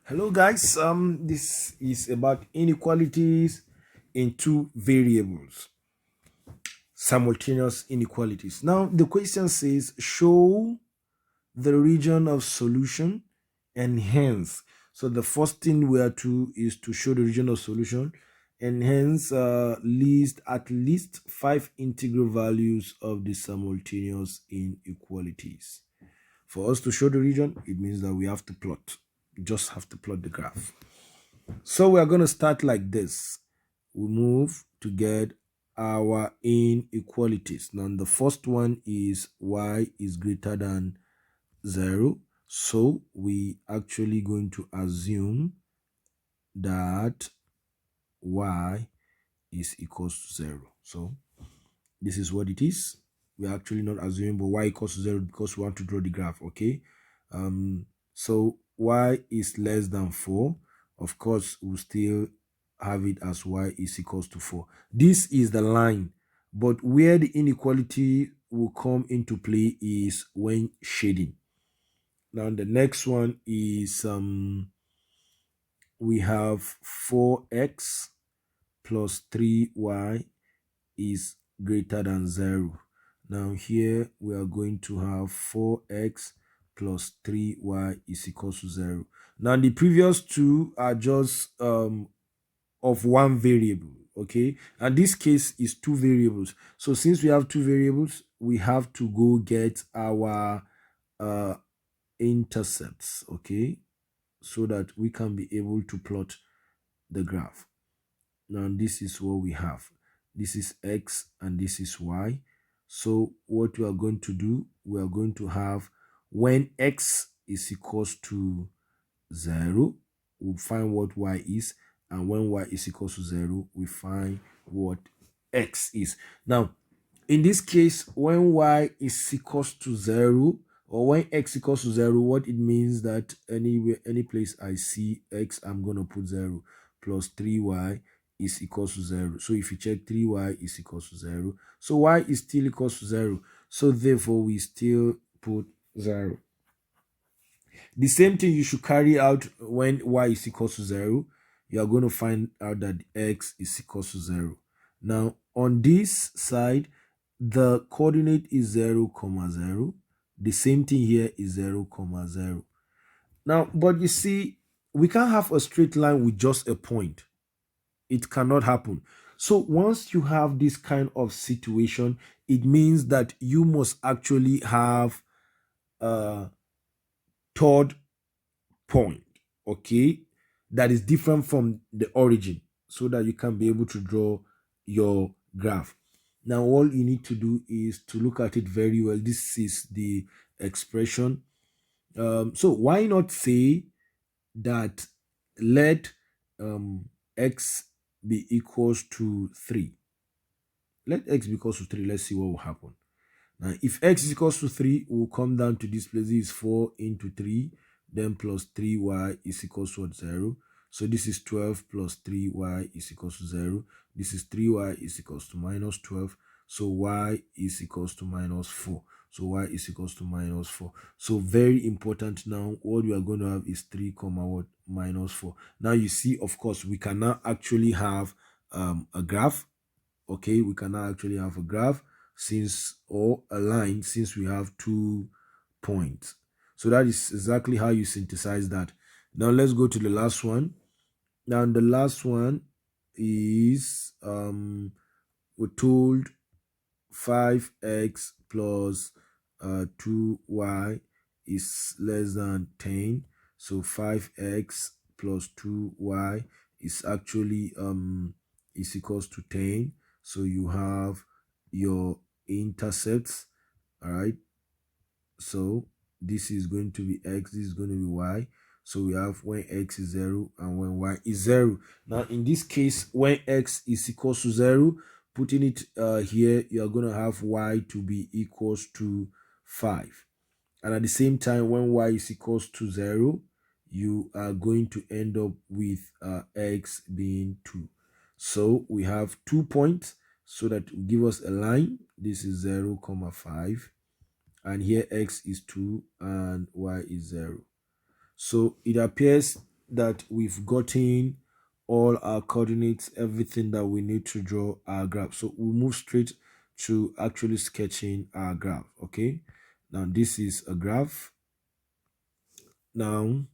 Hello guys, this is about inequalities in two variables, simultaneous inequalities. Now the question says show the region of solution and hence. So the first thing we are to is to show the region of solution and hence list at least 5 integral values of the simultaneous inequalities. For us to show the region, it means that we have to plot. Just have to plot the graph. So we are going to start like this. We move to get our inequalities. Now the first one is y is greater than 0. So we actually going to assume that y is equals to 0. So this is what it is. We're actually not assuming, but y equals to 0 because we want to draw the graph. Okay. So y is less than 4. Of course, we'll still have it as y is equals to 4. This is the line, but where the inequality will come into play is when shading. Now the next one is we have 4x plus 3y is greater than 0. Now here we are going to have 4x plus 3y is equals to 0. Now the previous two are just of one variable, okay, and this case is two variables. So since we have two variables, we have to go get our intercepts, okay, so that we can be able to plot the graph. Now this is what we have. This is x and this is y. So what we are going to do, we are going to have when x is equals to 0, we'll find what y is, and when y is equals to 0, we find what x is. Now in this case, when y is equals to 0 or when x equals to 0, what it means that any place I see x, I'm going to put 0 plus 3y is equals to 0. So if you check, 3y is equals to 0. So y is still equals to 0. So therefore, we still put 0. The same thing you should carry out when y is equals to 0. You are going to find out that x is equals to 0. Now, on this side, the coordinate is 0, 0. The same thing here is 0, 0. Now, but you see, we can't have a straight line with just a point. It cannot happen. So once you have this kind of situation, it means that you must actually have a third point, okay, that is different from the origin, so that you can be able to draw your graph. Now all you need to do is to look at it very well. This is the expression. So why not say that let x be equals to 3. Let x be equals to 3. Let's see what will happen. Now, if x is equals to 3, we'll come down to this place. This is 4 into 3, then plus 3y is equals to 0. So this is 12 plus 3y is equals to 0. This is 3y is equals to minus 12. So y is equals to minus 4. So y is equals to minus 4. So very important now, what we are going to have is 3 comma what minus 4. Now you see, of course, we can now actually have a graph. Okay, we can now actually have a graph since, or a line, since we have 2 points. So that is exactly how you synthesize that. Now let's go to the last one. Now the last one is we're told 5x plus 2y is less than 10. So 5x plus 2y is actually is equals to 10. So you have your intercepts. All right, so this is going to be x, this is going to be y. So we have when x is 0 and when y is 0. Now in this case, when x is equals to 0, putting it here, you are going to have y to be equals to 5. And at the same time, when y is equals to 0, you are going to end up with x being 2. So we have 2 points, so that will give us a line. This is 0, 5. And here x is 2 and y is 0. So it appears that we've gotten all our coordinates, everything that we need to draw our graph. So we'll move straight to actually sketching our graph. Okay, now this is a graph. Now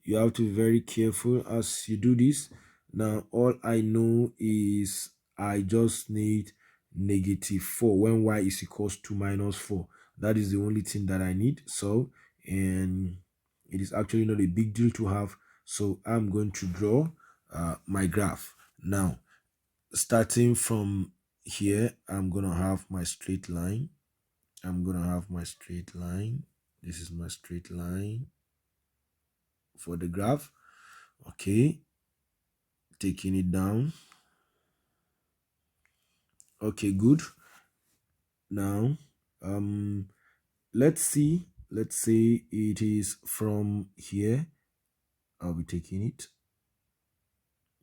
you have to be very careful as you do this. Now all I know is I just need -4 when y is equals to -4. That is the only thing that I need. So, and it is actually not a big deal to have. So I'm going to draw my graph. Now, starting from here, I'm going to have my straight line. This is my straight line for the graph. Okay, taking it down. Okay, good. Now, let's say it is from here. I'll be taking it.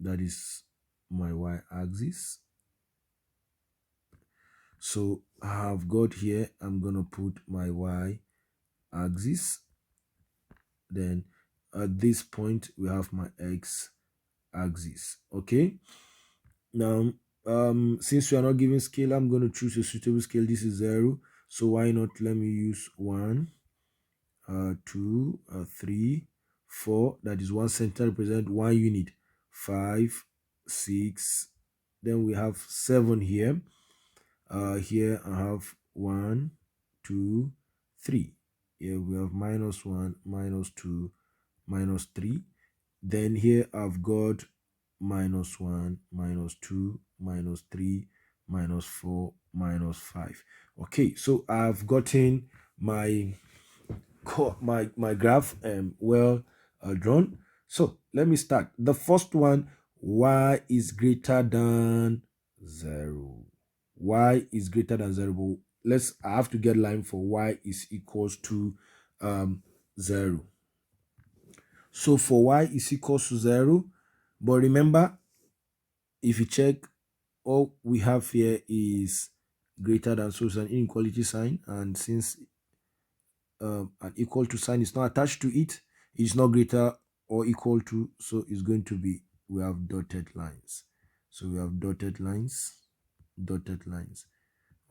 That is my y-axis. So I have got here, I'm gonna put my y-axis. Then at this point we have my x-axis. Okay, now since we are not giving scale, I'm going to choose a suitable scale. This is 0, so why not let me use 1, 2, 3, 4. That is 1 centimeter represent 1 unit. 5, 6, then we have 7 here. Here I have 1, 2, 3. Here we have -1, -2, -3. Then here I've got -1, -2, -3, -4, -5. Okay, so I've gotten my my graph well drawn. So let me start. The first one, y is greater than 0. Y is greater than 0. I have to get line for y is equals to 0. So for y is equals to 0, but remember, if you check, all we have here is greater than, so it's an inequality sign, and since an equal to sign is not attached to it, it's not greater or equal to, so it's going to be, we have dotted lines. So we have dotted lines.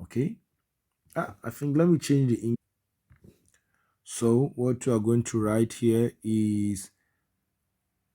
Okay, I think let me change the ink. So what we are going to write here is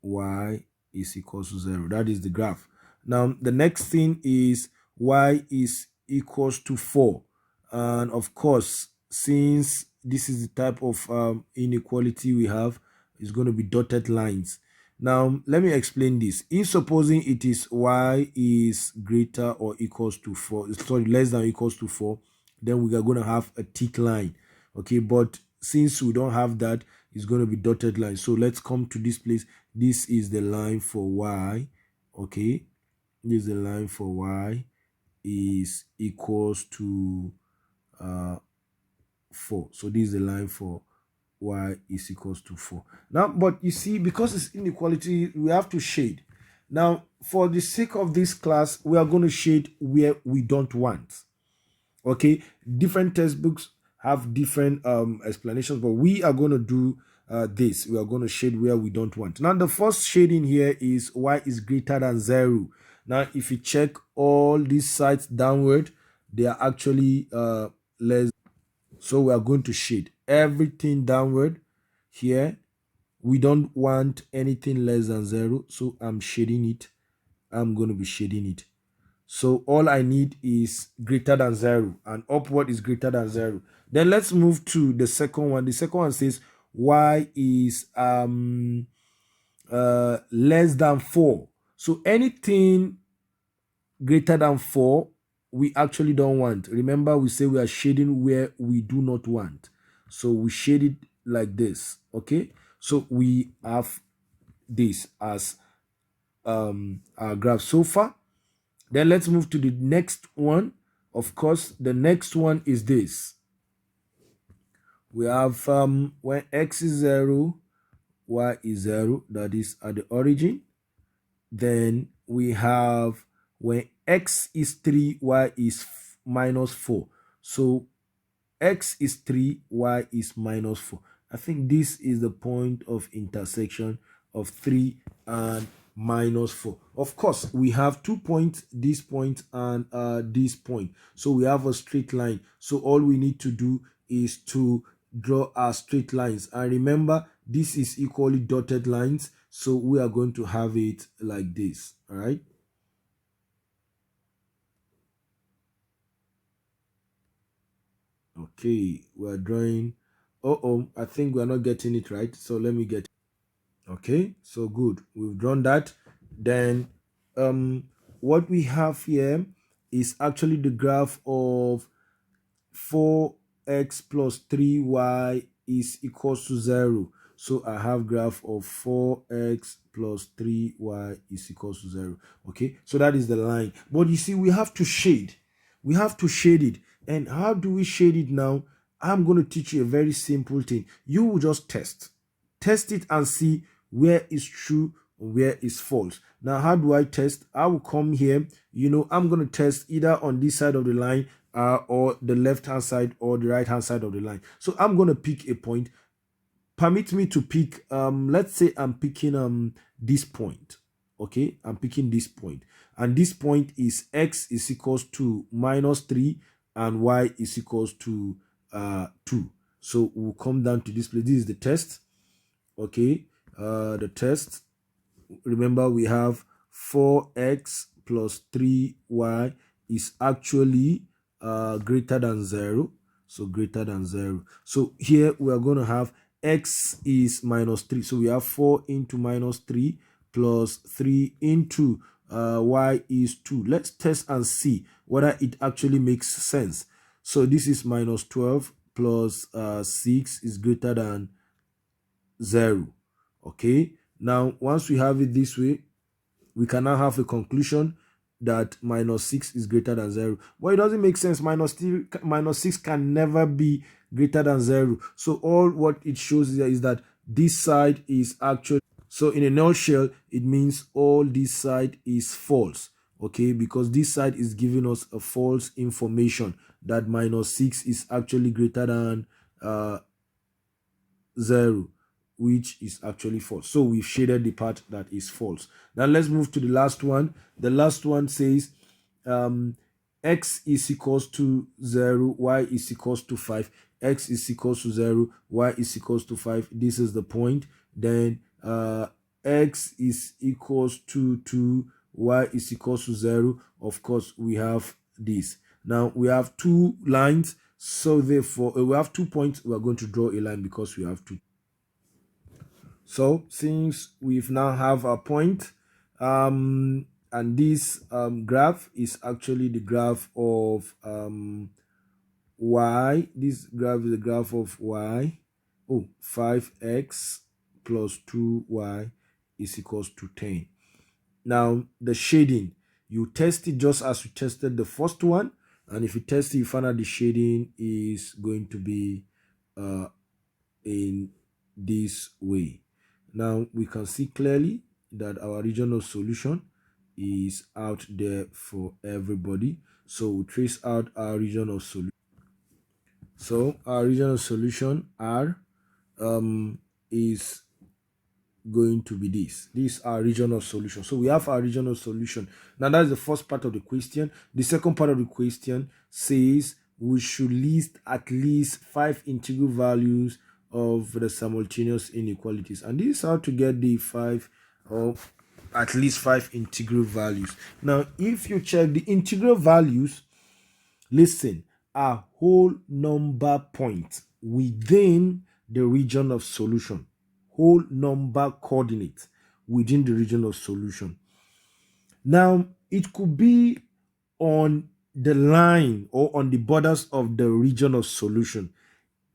y is equals to 0. That is the graph. Now the next thing is y is equals to 4, and of course, since this is the type of inequality we have, it's going to be dotted lines. Now let me explain this. If supposing it is y is greater or equals to 4, sorry, less than or equals to 4, then we are going to have a tick line. Okay, but since we don't have that, it's going to be dotted line. So let's come to this place. This is the line for y. Okay, this is the line for y is equals to 4. So this is the line for y is equals to 4. Now, but you see, because it's inequality, we have to shade. Now, for the sake of this class, we are going to shade where we don't want. Okay, different textbooks have different explanations, but we are going to do this. We are going to shade where we don't want. Now the first shading here is y is greater than 0. Now if you check all these sides downward, they are actually less. So we are going to shade everything downward here. We don't want anything less than 0, so I'm shading it. I'm going to be shading it. So all I need is greater than 0, and upward is greater than 0. Then let's move to the second one. The second one says y is less than 4. So anything greater than 4, we actually don't want. Remember, we say we are shading where we do not want. So we shade it like this. Okay, so we have this as our graph so far. Then let's move to the next one. Of course, the next one is this. We have when x is 0, y is 0, that is at the origin. Then we have when x is 3, y is -4. So x is 3, y is -4. I think this is the point of intersection of 3 and minus 4. Of course, we have 2 points, this point and this point. So we have a straight line. So all we need to do is to draw our straight lines. And remember, this is equally dotted lines. So we are going to have it like this. All right. Okay, we're drawing. I think we're not getting it right. So let me get. Okay, so good. We've drawn that. Then what we have here is actually the graph of 4x plus 3y is equals to 0. So I have graph of 4x plus 3y is equals to 0. Okay, so that is the line. But you see, we have to shade. We have to shade it. And how do we shade it now? I'm going to teach you a very simple thing. You will just test. Test it and see where is true, where is false. Now, how do I test? I will come here. I'm going to test either on this side of the line or the left hand side or the right hand side of the line. So I'm going to pick a point. Permit me to pick, let's say I'm picking this point. Okay, I'm picking this point. And this point is x is equals to minus 3 and y is equals to 2. So we'll come down to this place. This is the test. Okay, the test. Remember, we have 4x plus 3y is actually greater than 0. So greater than 0. So here we are going to have x is minus 3. So we have 4 into minus 3 plus 3 into y is 2. Let's test and see whether it actually makes sense. So this is minus 12 plus 6 is greater than 0. Okay, now once we have it this way, we can now have a conclusion that minus 6 is greater than 0. But it doesn't make sense. Minus 6 can never be greater than 0. So all what it shows here is that this side is actually, so in a nutshell, it means all this side is false. Okay, because this side is giving us a false information that minus 6 is actually greater than 0, which is actually false. So we've shaded the part that is false. Now let's move to the last one. The last one says x is equals to 0, y is equals to 5. X is equals to 0, y is equals to 5. This is the point. Then x is equals to 2, y is equals to 0. Of course, we have this. Now we have 2 lines. So therefore, we have 2 points. We are going to draw a line because we have 2. So since we've now have a point, and this graph is actually the graph of y. This graph is the graph of y. 5x plus 2y is equals to 10. Now the shading, you test it just as you tested the first one, and if you test it, you find out the shading is going to be in this way. Now we can see clearly that our regional solution is out there for everybody. So we trace out our regional solution. So our regional solution R is going to be this. This is our regional solution. So we have our regional solution. Now that's the first part of the question. The second part of the question says we should list at least 5 integral values of the simultaneous inequalities. And this is how to get the 5 or at least 5 integral values. Now, if you check the integral values, listen, are whole number points within the region of solution. Whole number coordinates within the region of solution. Now, it could be on the line or on the borders of the region of solution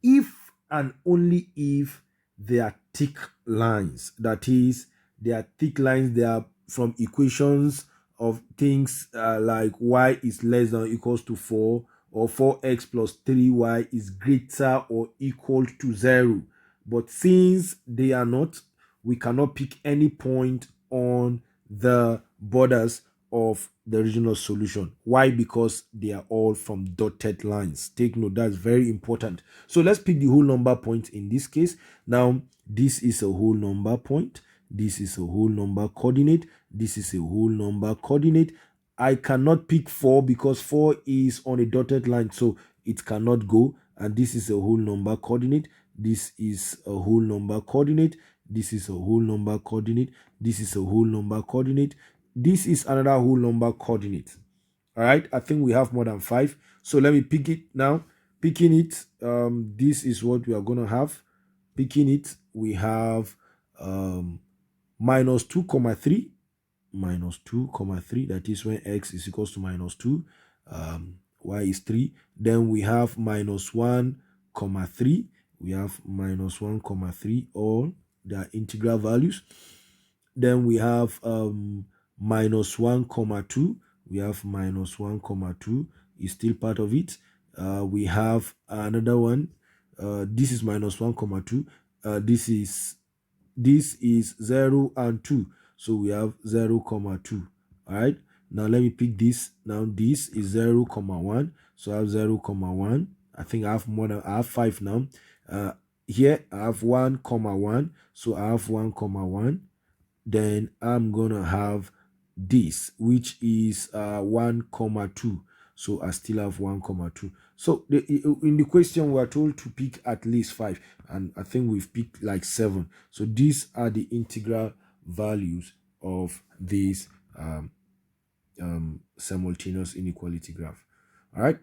if and only if they are thick lines. That is, they are thick lines. They are from equations of things like y is less than or equals to 4, or 4x plus 3y is greater or equal to 0. But since they are not, we cannot pick any point on the borders of the regional solution. Why? Because they are all from dotted lines. Take note, that's very important. So let's pick the whole number point in this case. Now, this is a whole number point. This is a whole number coordinate. This is a whole number coordinate. I cannot pick 4 because 4 is on a dotted line, so it cannot go. And this is a whole number coordinate. This is a whole number coordinate. This is a whole number coordinate. This is a whole number coordinate. This is another whole number coordinate. All right, I think we have more than 5. So let me pick it now. Picking it, this is what we are going to have. Picking it, we have minus 2, 3, minus 2, 3. That is when x is equals to minus 2, y is 3. Then we have minus 1, 3. We have minus 1, 3, all their integral values. Then we have minus 1, 2. We have minus 1, 2 is still part of it. We have another one. This is minus 1, 2. This is 0 and 2. So we have 0, 2. All right. Now let me pick this. Now this is 0, 1. So I have 0, 1. I think I have 5 now. Here I have 1, 1. So I have 1, 1. Then I'm gonna have this, which is 1, 2. So I still have 1, 2. So in the question, we are told to pick at least 5, and I think we've picked like 7. So these are the integral values of this simultaneous inequality graph. All right.